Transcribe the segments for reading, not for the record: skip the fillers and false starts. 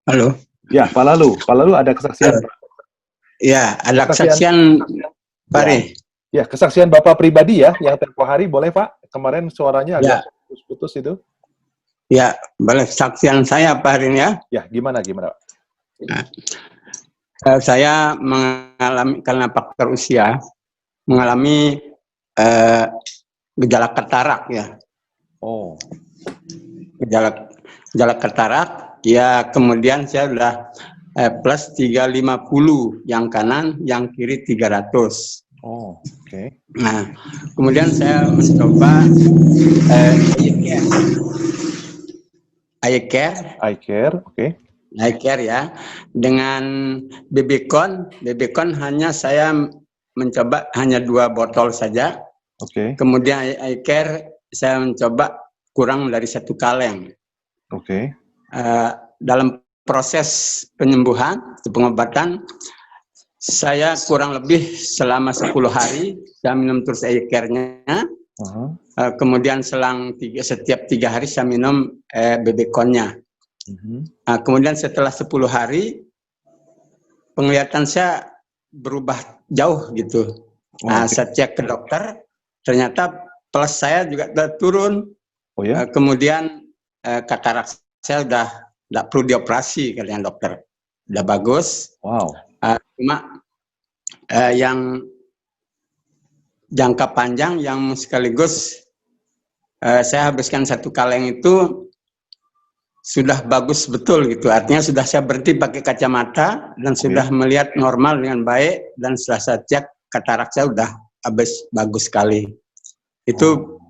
Halo. Ya, Pak Lalu. Pak Lalu ada kesaksian, Pak. Ya, ada Kesaksian. kesaksian Pak Ya. Ari. Ya, kesaksian Bapak pribadi ya, yang tempo hari boleh, Pak? Kemarin suaranya agak Ya, putus-putus itu. ya, boleh kesaksian saya Pak Ari ya. Ya, gimana, Pak? Nah, saya mengalami karena faktor usia mengalami gejala katarak ya. Oh, Gejala katarak ya, kemudian saya sudah plus 350 yang kanan, yang kiri 300. oh, oke. Nah, kemudian saya mencoba eye care, oke. eye care ya, dengan BB-Con hanya saya mencoba hanya 2 botol saja. Oke. Kemudian eye care saya mencoba kurang dari 1 kaleng. Oke. Dalam proses penyembuhan, pengobatan, saya kurang lebih selama 10 hari saya minum terus eye care-nya. Kemudian setiap 3 hari saya minum BB-Con-nya. Kemudian setelah 10 hari penglihatan saya berubah jauh gitu. Saya cek ke dokter, ternyata plus saya juga turun. Oh ya? Kemudian katarak saya udah tidak perlu dioperasi, kalian dokter, udah bagus. Wow. Cuma yang jangka panjang yang sekaligus saya habiskan 1 kaleng itu sudah bagus betul gitu. Artinya sudah saya berhenti pakai kacamata dan sudah melihat normal dengan baik, dan setelah saya cek katarak saya udah bagus sekali. Itu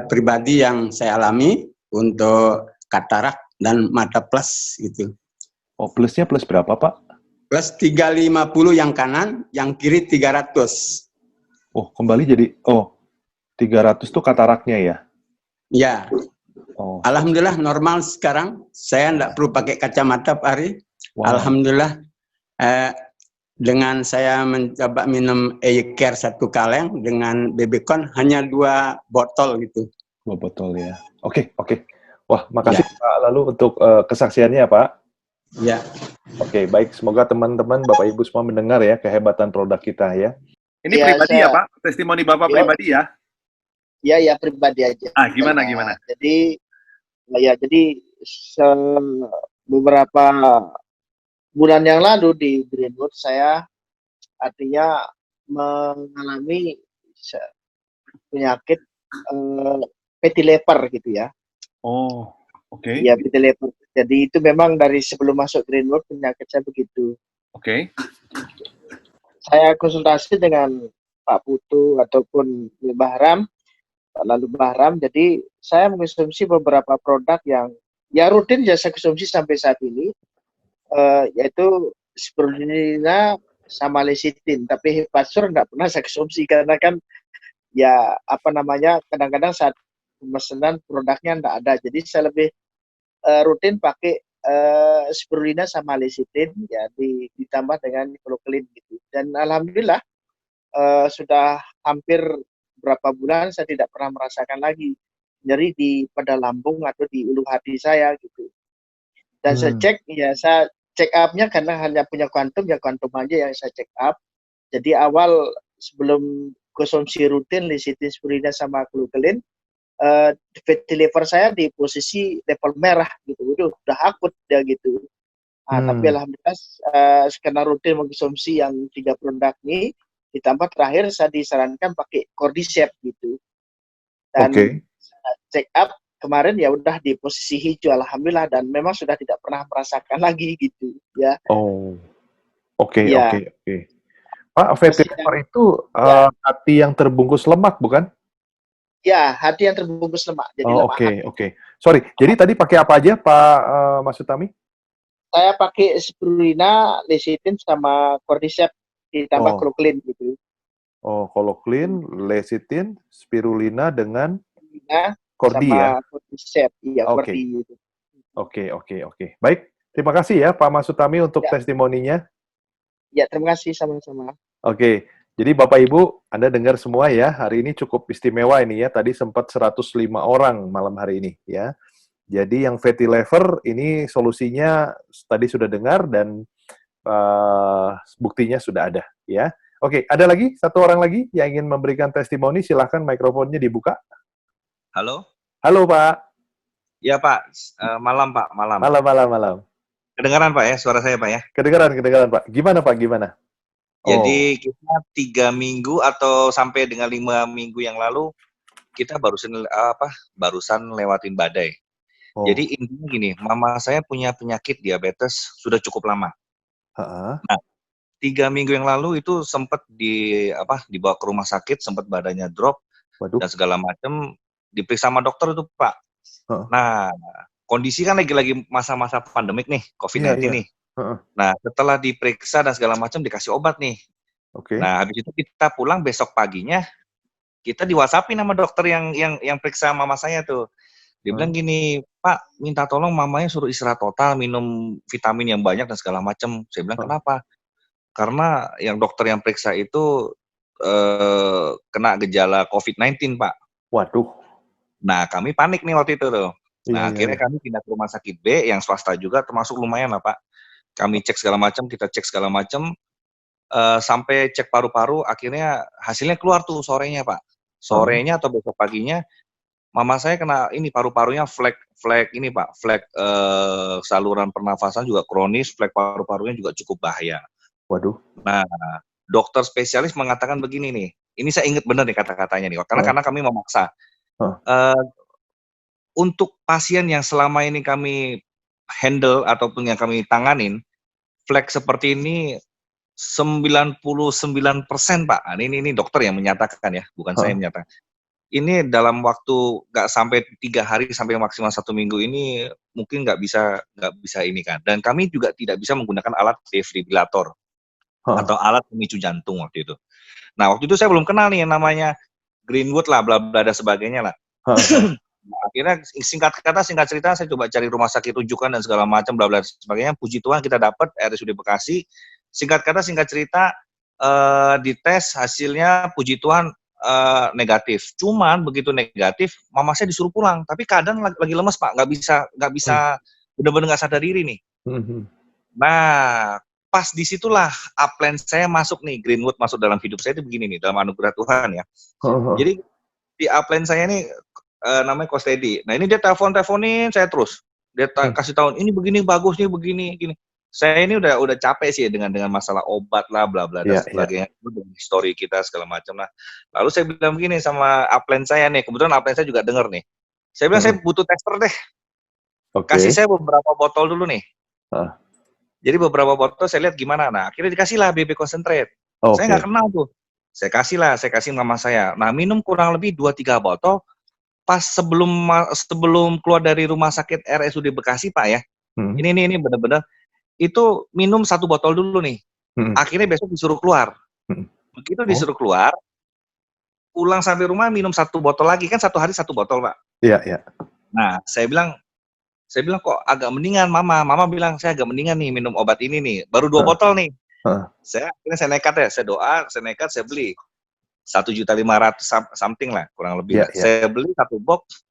pribadi yang saya alami untuk katarak dan mata plus gitu. Oh, plusnya plus berapa, Pak? Plus 350 yang kanan, yang kiri 300. Oh, kembali jadi 300 tuh kataraknya ya? Ya. Oh. Alhamdulillah normal sekarang. Saya tidak perlu pakai kacamata, Pak Ari. Wow. Alhamdulillah. Dengan saya mencoba minum eye care 1 kaleng, dengan BB-Con hanya 2 botol gitu. 2 botol ya. Oke. Wah, makasih Pak Lalu untuk kesaksiannya, Pak. Ya. Oke, baik. Semoga teman-teman, Bapak Ibu semua mendengar ya kehebatan produk kita ya. Ini pribadi ya, Pak? Testimoni Bapak pribadi ya? Iya, pribadi aja. Gimana? Jadi beberapa bulan yang lalu di Greenwood saya artinya mengalami penyakit fatty liver gitu ya. Oh, oke. Ya, fatty liver. Jadi itu memang dari sebelum masuk Greenwood penyakit saya begitu. Oke. Saya konsultasi dengan Pak Putu ataupun Bahram, lalu Bahram. Jadi saya mengkonsumsi beberapa produk yang ya rutin saya konsumsi sampai saat ini, yaitu spirulina sama lecithin. Tapi Hepasur nggak pernah saya konsumsi karena kan ya kadang-kadang saat pemesanan produknya nggak ada. Jadi saya lebih rutin pakai spirulina sama lecithin ya, ditambah dengan chloroquine gitu. Dan alhamdulillah sudah hampir berapa bulan saya tidak pernah merasakan lagi nyeri pada lambung atau di ulu hati saya gitu. Dan saya check up-nya karena hanya punya kuantum aja yang saya check up. Jadi awal sebelum konsumsi rutin lecithin, spirulina sama chloroquine, fatty liver saya di posisi level merah gitu. Udah akut dia gitu. Tapi alhamdulillah karena rutin mengkonsumsi yang 3 produk ini, ditambah terakhir saya disarankan pakai Cordyceps gitu. Dan check up kemarin ya udah di posisi hijau alhamdulillah, dan memang sudah tidak pernah merasakan lagi gitu ya. Oh. Oke. Pak, fatty liver itu hati yang terbungkus lemak bukan? Ya, hati yang terbungkus lemak. Jadi Oke. Sorry, jadi tadi pakai apa aja Pak Masutami? Saya pakai spirulina, lecithin sama Cordyceps ditambah chloroquine gitu. Oh, chloroquine, lecithin, spirulina dengan Cordy ya? Cordyceps, iya, Cordy gitu. Oke. Baik, terima kasih ya Pak Masutami untuk testimoninya. Ya, terima kasih sama-sama. Oke. Jadi Bapak Ibu, Anda dengar semua ya, hari ini cukup istimewa ini ya. Tadi sempat 105 orang malam hari ini ya. Jadi yang fatty liver ini solusinya tadi sudah dengar dan buktinya sudah ada, ya. Oke, ada lagi satu orang lagi yang ingin memberikan testimoni, silahkan mikrofonnya dibuka. Halo? Halo Pak. Ya Pak, malam Pak, malam. Malam. Kedengaran Pak ya, suara saya Pak ya? Kedengaran Pak. Gimana Pak, gimana? Jadi kita 3 minggu atau sampai dengan 5 minggu yang lalu, kita barusan lewatin badai. Jadi intinya gini, mama saya punya penyakit diabetes sudah cukup lama. Nah, 3 minggu yang lalu itu sempat dibawa ke rumah sakit, sempat badannya drop. Waduh. Dan segala macam, diperiksa sama dokter itu Pak. Nah, kondisi kan lagi masa-masa pandemik nih, COVID-19 nih. Nah, setelah diperiksa dan segala macam dikasih obat nih. Nah, habis itu kita pulang besok paginya, kita di WhatsApp-in sama dokter yang periksa mama saya tuh. Dia bilang gini, Pak, minta tolong mamanya suruh istirahat total, minum vitamin yang banyak dan segala macam. Saya bilang kenapa? Karena yang dokter yang periksa itu kena gejala COVID-19, Pak. Waduh. Nah, kami panik nih waktu itu tuh. Nah, akhirnya kami pindah ke rumah sakit B yang swasta juga, termasuk lumayan lah, Pak. Kami cek segala macam, kita cek segala macam, sampai cek paru-paru, akhirnya hasilnya keluar tuh sorenya, Pak. Sorenya atau besok paginya, mama saya kena ini paru-parunya flek ini, Pak. Flek saluran pernafasan juga kronis, flek paru-parunya juga cukup bahaya. Waduh. Nah, dokter spesialis mengatakan begini nih. Ini saya ingat benar nih kata-katanya nih, karena kami memaksa. Untuk pasien yang selama ini kami handle ataupun yang kami tanganin, flek seperti ini 99% Pak. Ini dokter yang menyatakan ya, bukan saya yang menyatakan. Ini dalam waktu nggak sampai 3 hari sampai maksimal 1 minggu ini mungkin nggak bisa ini kan. Dan kami juga tidak bisa menggunakan alat defibrilator atau alat pemicu jantung waktu itu. Nah, waktu itu saya belum kenal nih yang namanya Greenwood lah, bla bla dan sebagainya lah. Nah, akhirnya singkat cerita saya coba cari rumah sakit rujukan dan segala macam bla bla sebagainya. Puji Tuhan kita dapat RSUD Bekasi. Singkat cerita dites hasilnya puji Tuhan negatif. Cuman begitu negatif, mama saya disuruh pulang. Tapi keadaan lagi lemas Pak, nggak bisa benar-benar nggak sadar diri nih. Nah, pas disitulah upline saya masuk nih, Greenwood masuk dalam hidup saya itu begini nih, dalam anugerah Tuhan ya. Jadi di upline saya ini namanya Coach Teddy. Nah ini dia teleponin saya terus. Dia kasih tahu ini begini bagus nih begini gini. Saya ini udah capek sih dengan masalah obat lah bla bla dan sebagainya. Histori kita segala macam lah. Lalu saya bilang begini sama upline saya nih. Kebetulan upline saya juga denger nih. Saya bilang saya butuh tester deh. Kasih saya beberapa botol dulu nih. Jadi beberapa botol saya lihat gimana. Nah akhirnya dikasih lah BB Concentrate. Saya nggak kenal tuh. Saya kasih mama saya. Nah minum kurang lebih 2-3 botol. Pas sebelum keluar dari rumah sakit RSUD Bekasi Pak ya, ini benar-benar itu minum 1 botol dulu nih, akhirnya besok disuruh keluar, begitu disuruh keluar, pulang sampai rumah minum 1 botol lagi kan 1 hari 1 botol Pak. Iya. Nah saya bilang kok agak mendingan mama bilang saya agak mendingan nih minum obat ini nih, baru 2 botol nih, saya nekat ya, saya nekat saya beli. 1.500.000 something lah kurang lebih. Saya beli 1 box,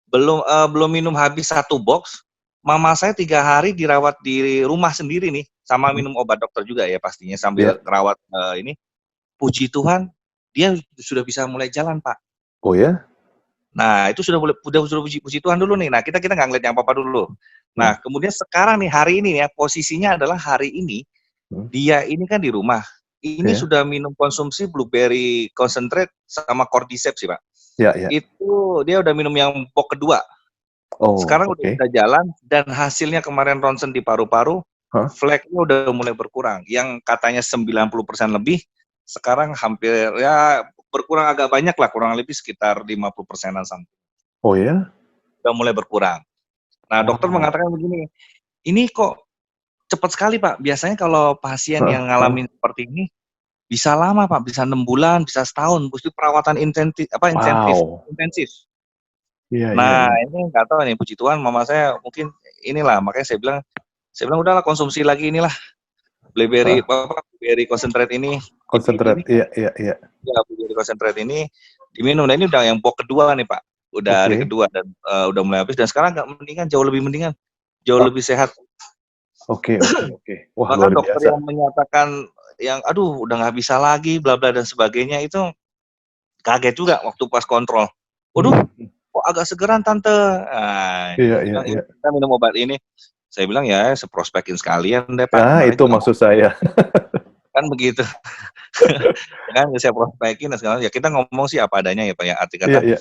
belum minum habis 1 box, mama saya 3 hari dirawat di rumah sendiri nih, sama minum obat dokter juga ya pastinya sambil rawat ini. Puji Tuhan, dia sudah bisa mulai jalan Pak. Oh ya? Nah itu sudah puji Tuhan dulu nih. Nah kita nggak ngeliat yang apa-apa dulu. Nah kemudian sekarang nih hari ini ya posisinya adalah hari ini dia ini kan di rumah. Ini sudah minum konsumsi blueberry concentrate sama cordyceps sih Pak. Itu dia udah minum yang box kedua. Sekarang udah bisa jalan dan hasilnya kemarin ronsen di paru-paru, fleknya udah mulai berkurang. Yang katanya 90% lebih, sekarang hampir ya berkurang agak banyak lah, kurang lebih sekitar 50%-an something. Oh ya? Udah mulai berkurang. Nah dokter mengatakan begini, ini kok cepat sekali Pak. Biasanya kalau pasien yang ngalamin seperti ini bisa lama Pak, bisa 6 bulan, bisa setahun, mesti perawatan intensif. Nah ini nggak tahu nih, puji Tuhan, mama saya mungkin inilah, makanya saya bilang udahlah konsumsi lagi inilah blueberry concentrate ini. Concentrate, iya. Ya blueberry concentrate ini diminum. Nah ini udah yang box kedua nih Pak. udah hari Oke. kedua dan udah mulai habis dan sekarang nggak mendingan, jauh lebih mendingan, jauh lebih sehat. Oke. Wah, Bahkan luar dokter biasa. yang menyatakan yang aduh udah nggak bisa lagi bla bla dan sebagainya itu kaget juga waktu pas kontrol. Waduh, kok agak segeran tante. Nah, Iya. bilang, kita minum obat ini. Saya bilang ya seprospekin sekalian deh Pak. Nah, Kemarin itu juga maksud saya. kan begitu. Kan saya prospekin dan segala ya kita ngomong sih apa adanya ya Pak ya. Arti kata Iya.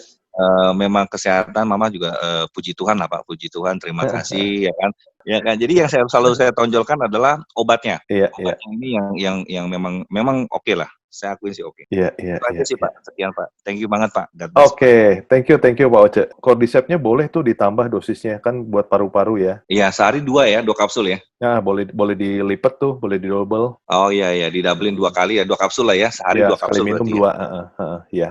memang kesehatan mama juga puji Tuhan lah Pak, puji Tuhan, terima kasih ya kan. Ya kan. Jadi yang selalu saya tonjolkan adalah obatnya. Iya. Obatnya ini yang memang oke lah. Saya akuin sih oke. Iya. Itu aja sih Pak. Sekian Pak. Thank you banget Pak. God bless, Pak. Oke, thank you Pak Oce. Cordycepnya boleh tuh ditambah dosisnya kan buat paru-paru ya. Iya, sehari 2 kapsul ya. Nah, boleh dilipat tuh, boleh di double. Oh iya, didoublein 2 kali ya, 2 kapsul lah ya, sehari Ya, 2 sekali kapsul minum berarti ya. 2, ya.